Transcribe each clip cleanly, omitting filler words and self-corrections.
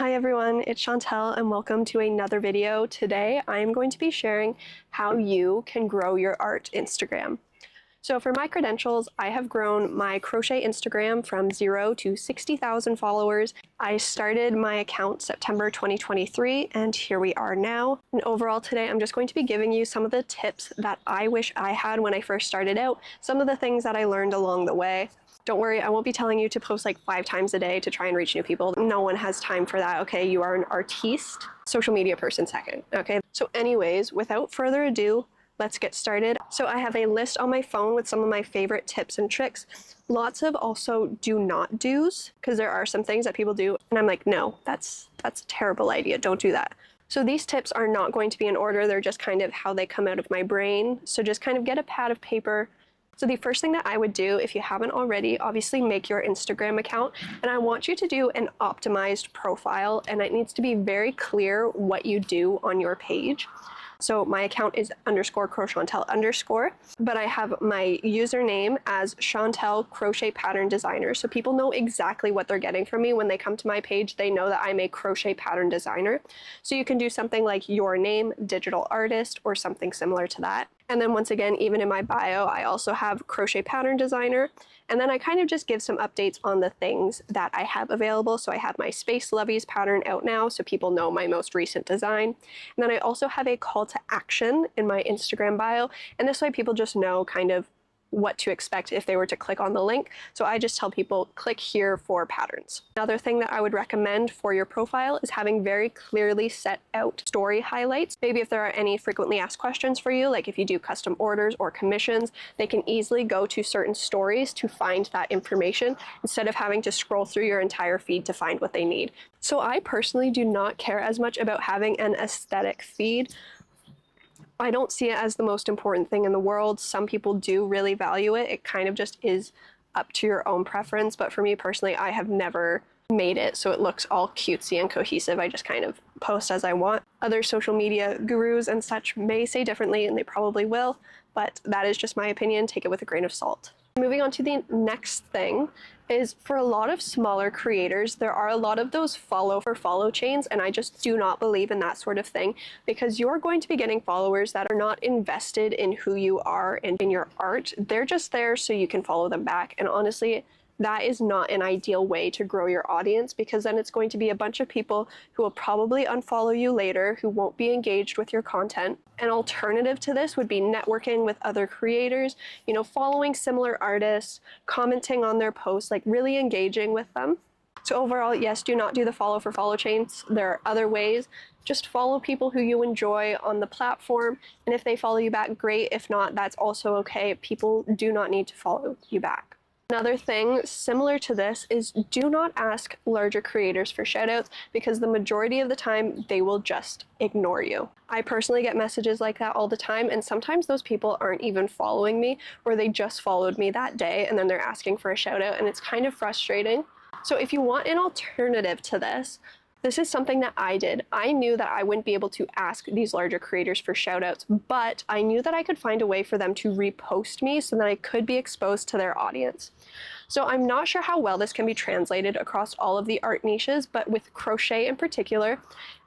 Hi everyone, it's Chantel and welcome to another video. Today I'm going to be sharing how you can grow your art Instagram. So for my credentials, I have grown my crochet Instagram from 0 to 60,000 followers. I started my account September 2023 and here we are now. And overall today I'm just going to be giving you some of the tips that I wish I had when I first started out, some of the things that I learned along the way. Don't worry, I won't be telling you to post like 5 times a day to try and reach new people. No one has time for that, okay? You are an artiste, social media person second, okay? So anyways, without further ado, let's get started. So I have a list on my phone with some of my favorite tips and tricks. Lots of also do not do's, because there are some things that people do and I'm like, no, that's a terrible idea, don't do that. So these tips are not going to be in order, they're just kind of how they come out of my brain. So just kind of get a pad of paper. So the first thing that I would do, if you haven't already, obviously make your Instagram account, and I want you to do an optimized profile, and it needs to be very clear what you do on your page. So my account is _crochantel_, but I have my username as Chantel Crochet Pattern Designer. So people know exactly what they're getting from me when they come to my page. They know that I'm a crochet pattern designer. So you can do something like your name, digital artist, or something similar to that. And then once again, even in my bio, I also have crochet pattern designer. And then I kind of just give some updates on the things that I have available. So I have my Space Lovies pattern out now, so people know my most recent design. And then I also have a call to action in my Instagram bio. And this way people just know kind of what to expect if they were to click on the link. So I just tell people, click here for patterns. Another thing that I would recommend for your profile is having very clearly set out story highlights. Maybe if there are any frequently asked questions for you, like if you do custom orders or commissions, they can easily go to certain stories to find that information instead of having to scroll through your entire feed to find what they need. So I personally do not care as much about having an aesthetic feed. I don't see it as the most important thing in the world. Some people do really value it. It kind of just is up to your own preference. But for me personally, I have never made it so it looks all cutesy and cohesive. I just kind of post as I want. Other social media gurus and such may say differently, and they probably will, but that is just my opinion. Take it with a grain of salt. Moving on to the next thing is, for a lot of smaller creators, there are a lot of those follow for follow chains, and I just do not believe in that sort of thing, because you're going to be getting followers that are not invested in who you are and in your art. They're just there so you can follow them back, and honestly, that is not an ideal way to grow your audience, because then it's going to be a bunch of people who will probably unfollow you later, who won't be engaged with your content. An alternative to this would be networking with other creators, you know, following similar artists, commenting on their posts, like really engaging with them. So overall, yes, do not do the follow for follow chains. There are other ways. Just follow people who you enjoy on the platform, and if they follow you back, great. If not, that's also okay. People do not need to follow you back. Another thing similar to this is, do not ask larger creators for shoutouts, because the majority of the time they will just ignore you. I personally get messages like that all the time, and sometimes those people aren't even following me, or they just followed me that day and then they're asking for a shoutout, and it's kind of frustrating. So if you want an alternative to this, this is something that I did. I knew that I wouldn't be able to ask these larger creators for shoutouts, but I knew that I could find a way for them to repost me so that I could be exposed to their audience. So I'm not sure how well this can be translated across all of the art niches, but with crochet in particular,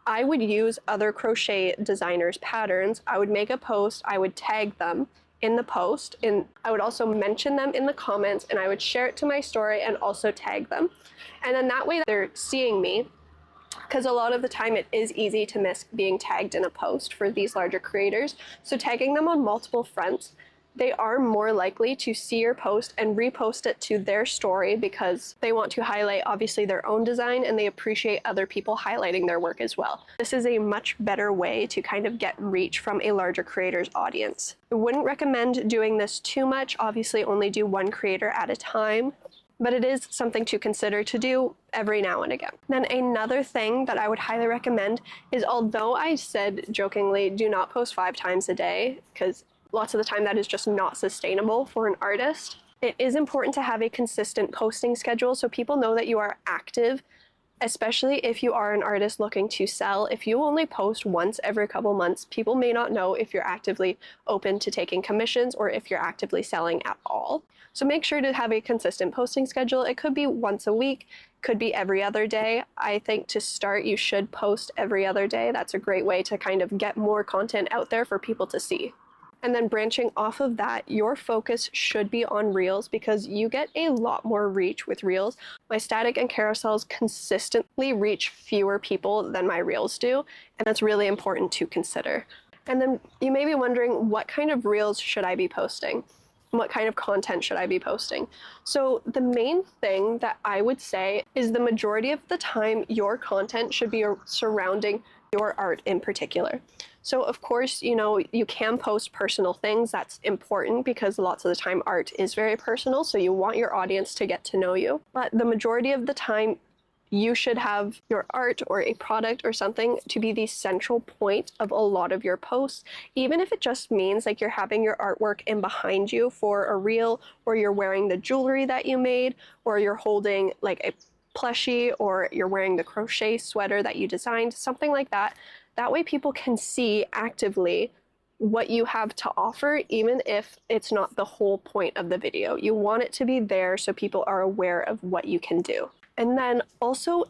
I would use other crochet designers' patterns. I would make a post, I would tag them in the post, and I would also mention them in the comments, and I would share it to my story and also tag them. And then that way they're seeing me, because a lot of the time it is easy to miss being tagged in a post for these larger creators. So tagging them on multiple fronts, they are more likely to see your post and repost it to their story, because they want to highlight obviously their own design, and they appreciate other people highlighting their work as well. This is a much better way to kind of get reach from a larger creator's audience. I wouldn't recommend doing this too much. Obviously only do one creator at a time, but it is something to consider to do every now and again. Then another thing that I would highly recommend is, although I said jokingly, do not post 5 times a day, because lots of the time that is just not sustainable for an artist, it is important to have a consistent posting schedule so people know that you are active, especially if you are an artist looking to sell. If you only post once every couple months, people may not know if you're actively open to taking commissions or if you're actively selling at all. So make sure to have a consistent posting schedule. It could be once a week, could be every other day. I think to start, you should post every other day. That's a great way to kind of get more content out there for people to see. And then branching off of that, your focus should be on Reels because you get a lot more reach with Reels. My static and carousels consistently reach fewer people than my Reels do, and that's really important to consider. And then you may be wondering, what kind of Reels should I be posting? What kind of content should I be posting? So the main thing that I would say is the majority of the time, your content should be surrounding your art in particular. So of course, you can post personal things. That's important because lots of the time art is very personal. So you want your audience to get to know you. But the majority of the time, you should have your art or a product or something to be the central point of a lot of your posts, even if it just means like you're having your artwork in behind you for a reel, or you're wearing the jewelry that you made, or you're holding like a plushie, or you're wearing the crochet sweater that you designed, something like that. That way people can see actively what you have to offer, even if it's not the whole point of the video. You want it to be there so people are aware of what you can do. And then also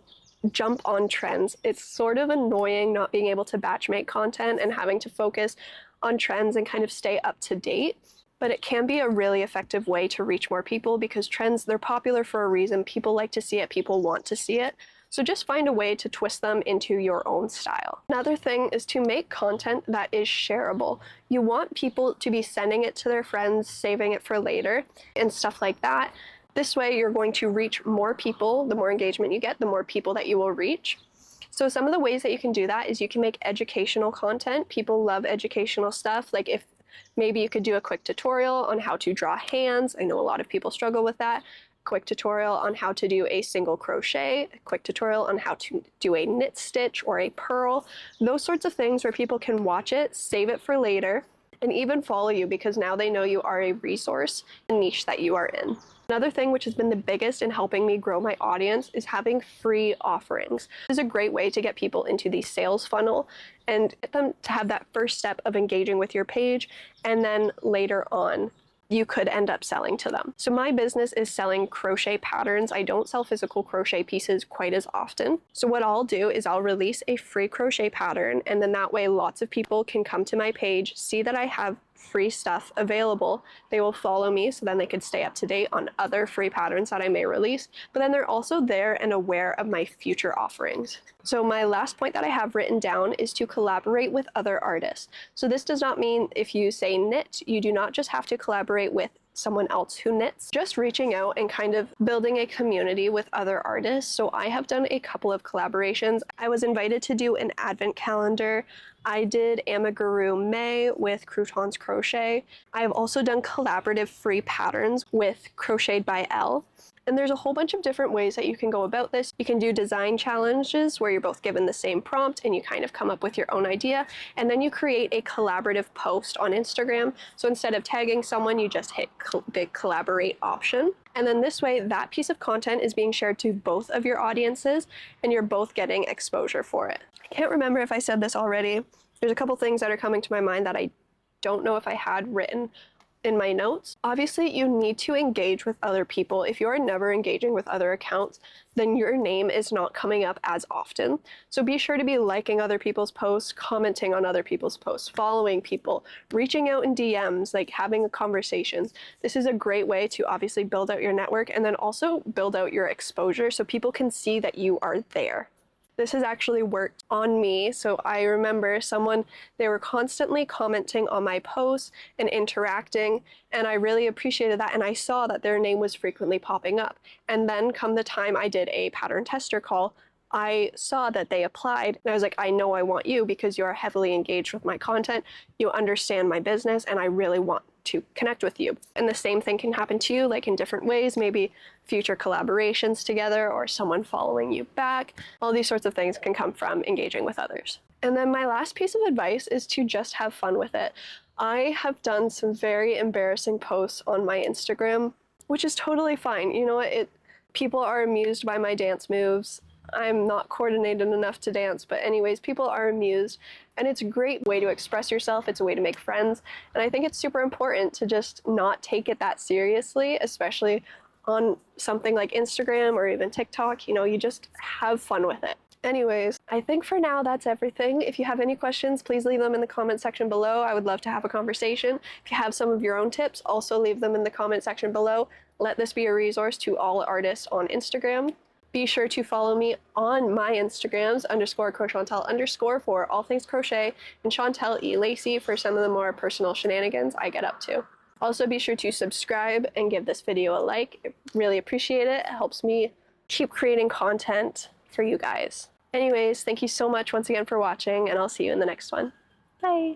jump on trends. It's sort of annoying not being able to batch make content and having to focus on trends and kind of stay up to date. But it can be a really effective way to reach more people because trends, they're popular for a reason. People like to see it, people want to see it. So just find a way to twist them into your own style. Another thing is to make content that is shareable. You want people to be sending it to their friends, saving it for later, and stuff like that. This way you're going to reach more people. The more engagement you get, the more people that you will reach. So some of the ways that you can do that is you can make educational content. People love educational stuff. Like if maybe you could do a quick tutorial on how to draw hands. I know a lot of people struggle with that. Quick tutorial on how to do a single crochet, a quick tutorial on how to do a knit stitch or a purl. Those sorts of things where people can watch it, save it for later, and even follow you because now they know you are a resource, a niche that you are in. Another thing which has been the biggest in helping me grow my audience is having free offerings. This is a great way to get people into the sales funnel and get them to have that first step of engaging with your page, and then later on you could end up selling to them. So my business is selling crochet patterns. I don't sell physical crochet pieces quite as often. So what I'll do is I'll release a free crochet pattern, and then that way lots of people can come to my page, see that I have free stuff available. They will follow me so then they could stay up to date on other free patterns that I may release, but then they're also there and aware of my future offerings. So my last point that I have written down is to collaborate with other artists. So this does not mean if you say knit, you do not just have to collaborate with someone else who knits. Just reaching out and kind of building a community with other artists. So I have done a couple of collaborations. I was invited to do an advent calendar. I did Amigurumi May with Croutons Crochet. I have also done collaborative free patterns with Crocheted by Elle. And there's a whole bunch of different ways that you can go about this. You can do design challenges where you're both given the same prompt and you kind of come up with your own idea, and then you create a collaborative post on Instagram. So instead of tagging someone, you just hit the collaborate option. And then this way, that piece of content is being shared to both of your audiences and you're both getting exposure for it. I can't remember if I said this already. There's a couple things that are coming to my mind that I don't know if I had written in my notes. Obviously, you need to engage with other people. If you're never engaging with other accounts, then your name is not coming up as often. So be sure to be liking other people's posts, commenting on other people's posts, following people, reaching out in DMs, like having conversations. This is a great way to obviously build out your network and then also build out your exposure so people can see that you are there. This has actually worked on me. So I remember they were constantly commenting on my posts and interacting, and I really appreciated that. And I saw that their name was frequently popping up. And then come the time I did a pattern tester call, I saw that they applied and I was like, I know I want you because you are heavily engaged with my content. You understand my business and I really want to connect with you. And the same thing can happen to you, like in different ways, maybe future collaborations together or someone following you back. All these sorts of things can come from engaging with others. And then my last piece of advice is to just have fun with it. I have done some very embarrassing posts on my Instagram, which is totally fine. You know what? People are amused by my dance moves. I'm not coordinated enough to dance, but anyways, people are amused, and it's a great way to express yourself. It's a way to make friends, and I think it's super important to just not take it that seriously, especially on something like Instagram or even TikTok. You know, you just have fun with it. Anyways, I think for now that's everything. If you have any questions, please leave them in the comment section below. I would love to have a conversation. If you have some of your own tips, also leave them in the comment section below. Let this be a resource to all artists on Instagram. Be sure to follow me on my Instagrams, _crochantel_ for all things crochet, and chantelleelacey for some of the more personal shenanigans I get up to. Also be sure to subscribe and give this video a like. I really appreciate it. It helps me keep creating content for you guys. Anyways, thank you so much once again for watching, and I'll see you in the next one. Bye!